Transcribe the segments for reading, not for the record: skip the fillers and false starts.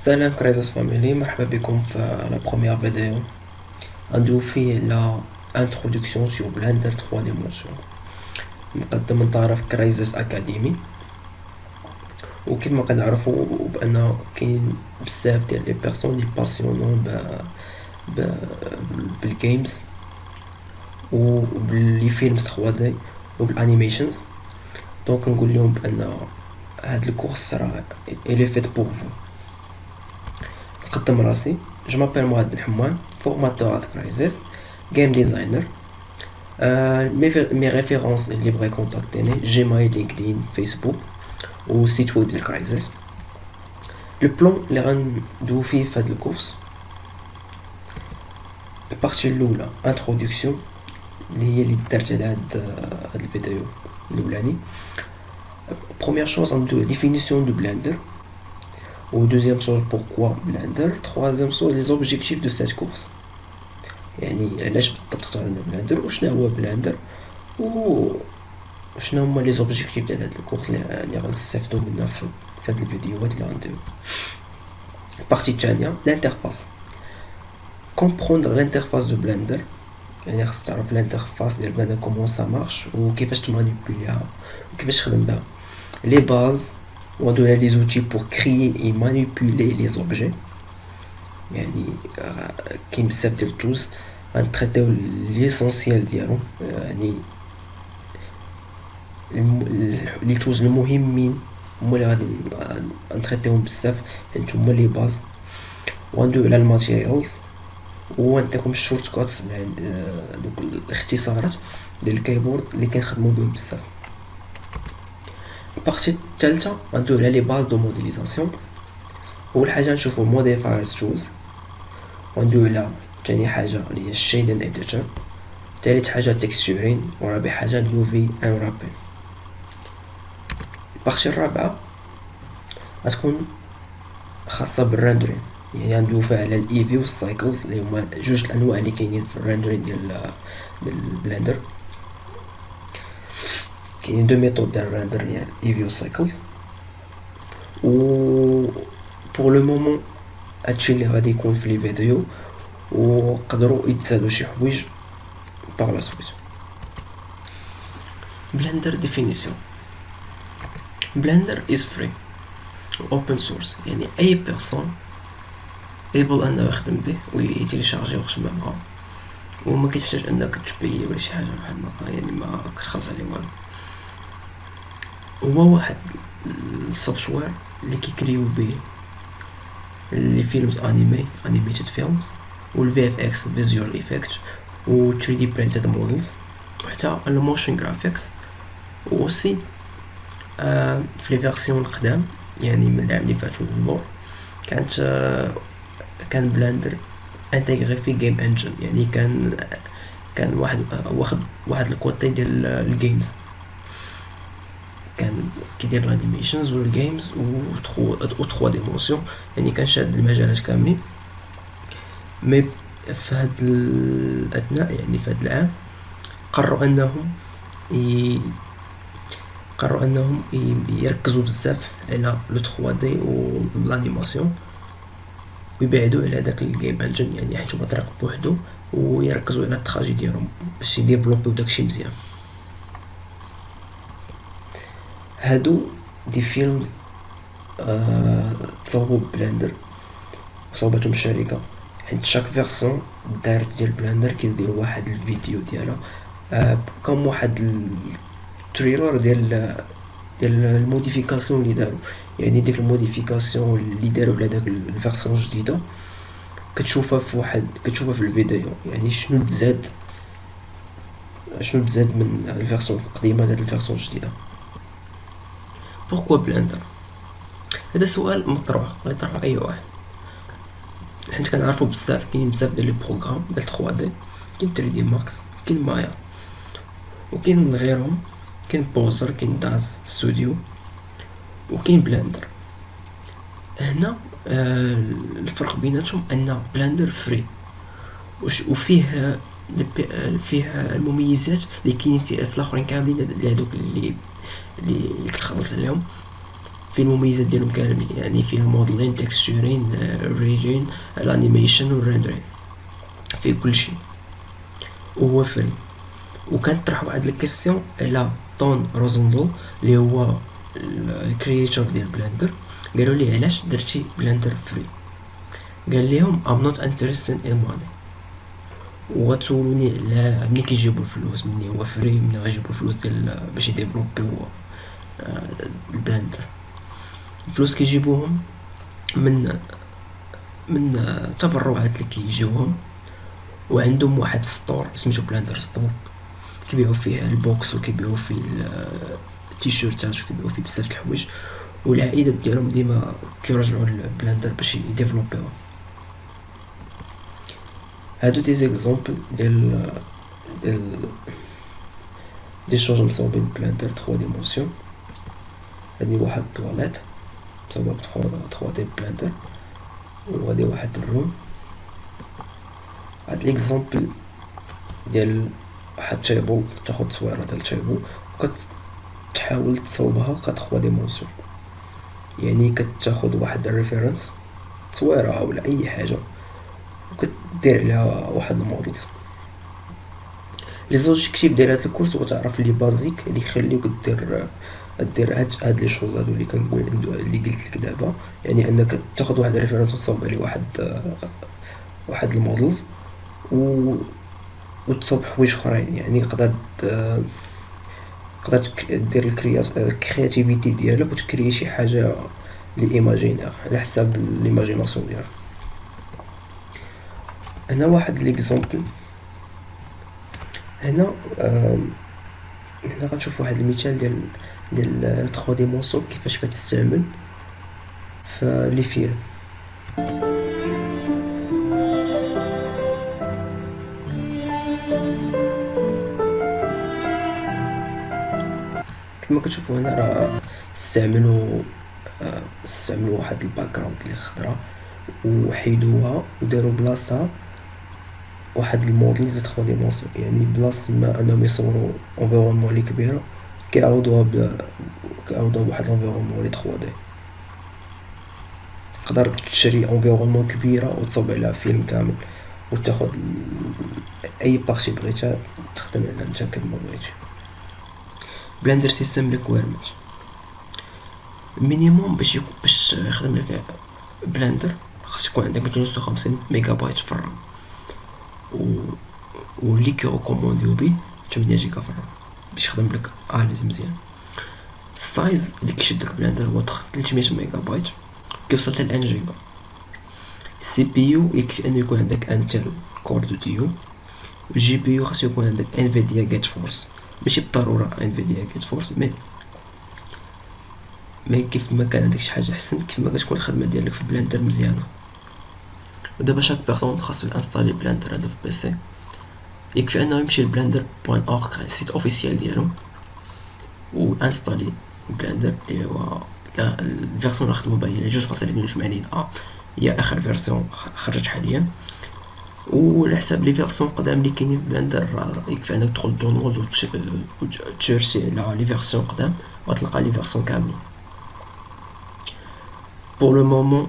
سلام كرايزس فاميلي، مرحبا بكم في لا بروميير فيديو. غندويو فيه على انتروداكسيون سور بلندر 3 ديمونسيون، مقدم من طرف كرايزس اكاديمي. وكما كنعرفوا بان كاين بزاف ديال لي بيرسون لي باسيونون ب بالجيمز وباللي فيلمز 3 دي وبالانيميشنز. دونك نقول لهم بان هاد الكورس راه الي فيت بور فو. نقدم راسي، جو مابيل معاذ بن حمان، فورماتور اد كرايزس، جيم ديزاينر. مي ريفيرونس اللي بغا يكونتاكتيني جيميل، لينكدين، فيسبوك وسيت ويب ديال كرايزس. لو بلون اللي غندوي فيه في هاد الكورس، البارتي الاولى انتروداكسيون اللي هي اللي درت على هاد الفيديو الاولاني. بروميير شوز غندوي ديفينيسيون دو بلندر، و دوزيام شوز بوركوا بلندر، تخوازيام شوز لي زوبجيكتيف دو سيت كورس، يعني علاش بالضبط اختارنا بلندر وشنو هو بلندر وشنو هما لي زوبجيكتيف ديال هاد الكورس اللي غنستافدو منها في هاد الفيديوهات اللي غنديرو. البارتي الثانيه الانترفاس، كومبروندر الانترفاس دو بلندر، يعني خاص تعرف الانترفاس ديال بلندر كومون سا مارش وكيفاش تمانيبيليها وكيفاش تخدم بها. لي باز وندوي لي زوتي بور كريي اي مانيبيلي لي زوبجي، يعني كاين بزاف ديال التولز غنتريتيو ليسونسيال ديالهم، يعني لي تولز المهمين هما اللي غادي نتريتيوهم بزاف، حيت هما لي باز. وندوي على الماتيريالز ونديكم الشورت كاتس، دوك الاختصارات ديال الكيبورد اللي كنخدموا بهم بزاف. البارتي الثالثه غندوي على لي باز دو موديليزاسيون. اول حاجه نشوفوا موديفايرز تولز، وندوي على ثاني حاجه اللي هي الشيدن اديتور، ثالث حاجه تكستورين، ورابع حاجه اليو في ان رابين. البارتي الرابعه غتكون خاصه بالرندرين، يعني غندويو فيها على الايفي والسايكلز اللي هما جوج الانواع اللي كاينين في الرندرين ديال البلندر. كاينين دو ميثود ديال الرندر، يعني ايفي والسايكلز. و بور لو مومون هادشي اللي غادي يكون في لي فيديو، وقدروا يتزادوا شي حوايج باغ لا سويت. بلندر ديفينيسيون، بلندر is free open source، يعني اي بيرسون ايبل انه يخدم به ويتيليشارجي وقت ما بغا، وما كيتحتاج انك تبيي ولا شي حاجه بحال هكا، يعني ما كتخلص عليه والو. هو واحد السوفتوير اللي كيكريو به لي فيلمز انيميتد فيلمز، والفي اف اكس فيزوال افكت، و 3 دي برينتد مودلز، وحتى الموشن جرافيكس. وسي في لي فيرسيون القدام، يعني من العام اللي فاتو للور، كان بلندر انتيغري في جيم انجن، يعني كان واحد الكوتي ديال الجيمز، كان كيدير الانيميشنز والجيمز و 3 ديمونسيون، يعني كان شاد المجالات كاملين. مي في هاد الاثناء، يعني في هاد العام، قرروا انهم يركزوا بزاف على لو 3 دي والانيماسيون، ويبعدوا على داك الجيم انجن، يعني حيت هما طريق بوحدو، ويركزوا على التراجي ديالهم باش يديفلوبيو داكشي مزيان. هادو دي فيلم تصاوبوا ببلندر وصاوبتهم الشركه، حيت شاك فيرسون دارت ديال بلندر كيديروا واحد الفيديو ديالها كم واحد التريلر ديال الموديفيكاسيون اللي داروا، يعني ديك الموديفيكاسيون اللي داروا على داك الفيرسون الجديده كتشوفها في الفيديو، يعني شنو تزاد من الفيرسون القديمه لهاد الفيرسون الجديده. بوركوا بلندر؟ هذا سؤال مطروح ويطرح اي واحد، حيت كنعرفوا بزاف كاين بزاف ديال لي بروغرام ديال 3 دي، كاين 3 دي ماكس، كاين مايا، وكاين من غيرهم، كاين بوزر، كاين داز ستوديو، وكاين بلندر. هنا الفرق بيناتهم ان بلندر فري، وفيه المميزات اللي كاينين في الاخرين كاملين، اللي هذوك اللي كتخلص عليهم. فيه المميزات ديالهم كاملين، يعني فيه الموديلين، تكستورين، ريجين، الانيميشن والريندرين، فيه كل شيء وهو فري. وكانت طرح واحد الكيستيون على طون روزندول اللي هو الكرييتور ديال بلندر، قالوا لي علاش درتي بلندر فري؟ قال لهم I'm not interested in money. وغتسولوني على منين كيجيبوا الفلوس، مني هو فري، منين غيجيبوا الفلوس ديال باش يديفلوبيو البلندر؟ الفلوس كيجيبوهم من تبرعات اللي كيجيوهم، وعندهم واحد ستور سميتو بلندر ستور كيبيعوا فيه البوكس وكيبيعوا فيه التيشيرتات وكيبيعوا فيه بزاف د الحوايج، والعائدات ديالهم ديما كيرجعوا للبلندر باش يديفلوبيوها. هادو دي زيكزامبل دي شوج مصاوبين بلندر 3 ديمونسيون. هادي واحد الطواليت مصاوبة 3 دي بلندر، وغادي واحد الروم. هاد ليكزامبل ديال واحد تيبل، تاخد تصويره ديال تيبل وكتحاول تصاوبها 3 ديمونسيون، يعني كتاخد واحد الريفيرنس تصويره ولا اي حاجه وكدير عليها واحد الموديلز. لي زوبجيكتيف ديال هاد الكورس هو تعرف لي بازيك اللي يخليوك دير هاد لي شوز هادو اللي كنقول اللي قلت لك دابا، يعني انك تاخد واحد الريفيرنس وتصاوب عليه واحد الموديلز وتصاوب حوايج اخرين. يعني تقدر دير الكرياتيفيتي ديالك وتكري شي حاجه لي ايماجينير على حساب ليماجيناسيون ديالك. هنا واحد ليكزامبل، هنا غنشوف واحد المثال ديال 3 ديمونسيون كيفاش كتستعمل في لي فيلم. كما كتشوفوا هنا راه استعملوا واحد الباك جراوند اللي خضراء وحيدوها وداروا بلاصتها واحد الموديلز 3 ديمونسيون، يعني بلاصه ما انهم يصوروا انفيرونمون اللي كبيره كيعوضوها بواحد الانفيرونمون اللي 3 دي. تقدر تشري انفيرونمون كبيره وتصاوب عليها فيلم كامل وتاخد اي بارتي بغيتها تخدم عليها انت كما بغيتي. بلندر سيستم ريكويرمنت مينيموم باش يخدم لك بلندر خاص يكون عندك 256 ميجا بايت في الرام، واللي كيريكومونديو بيه 8 جيجا في الرام باش يخدم لك اليز مزيان. السايز اللي كيشد لك بلندر هو 300 ميجا بايت كيوصل حتى ل 1 جيجا. السي بي يو يكفي انه يكون عندك انتل كور دو ديو، والجي بي يو خاص يكون عندك انفيديا جيت فورس، ماشي بالضروره انفيديا جيت فورس، مي كيف ما كان عندك شي حاجه احسن كيف ما كتكون الخدمه ديالك في بلندر مزيانه. ودابا شاك بيرسون خاصو انستالي بلندر هذا في بيسي، يكفي انه يمشي لبلندر بوين اورغ السيت اوفيسيال ديالو وانستالي بلندر اللي هو الفيرسيون اللي خدموا بها هي 2.82 هي اخر فيرسيون خرجت حاليا. وعلى حساب لي فيرسيون قدام اللي كاينين في بلندر يكفي انك تدخل دونلود وتشيرشي على لي فيرسيون قدام وتلقى لي فيرسيون كاملين. pour le moment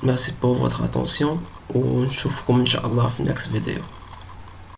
merci pour votre attention ونشوفكم ان شاء الله في next video.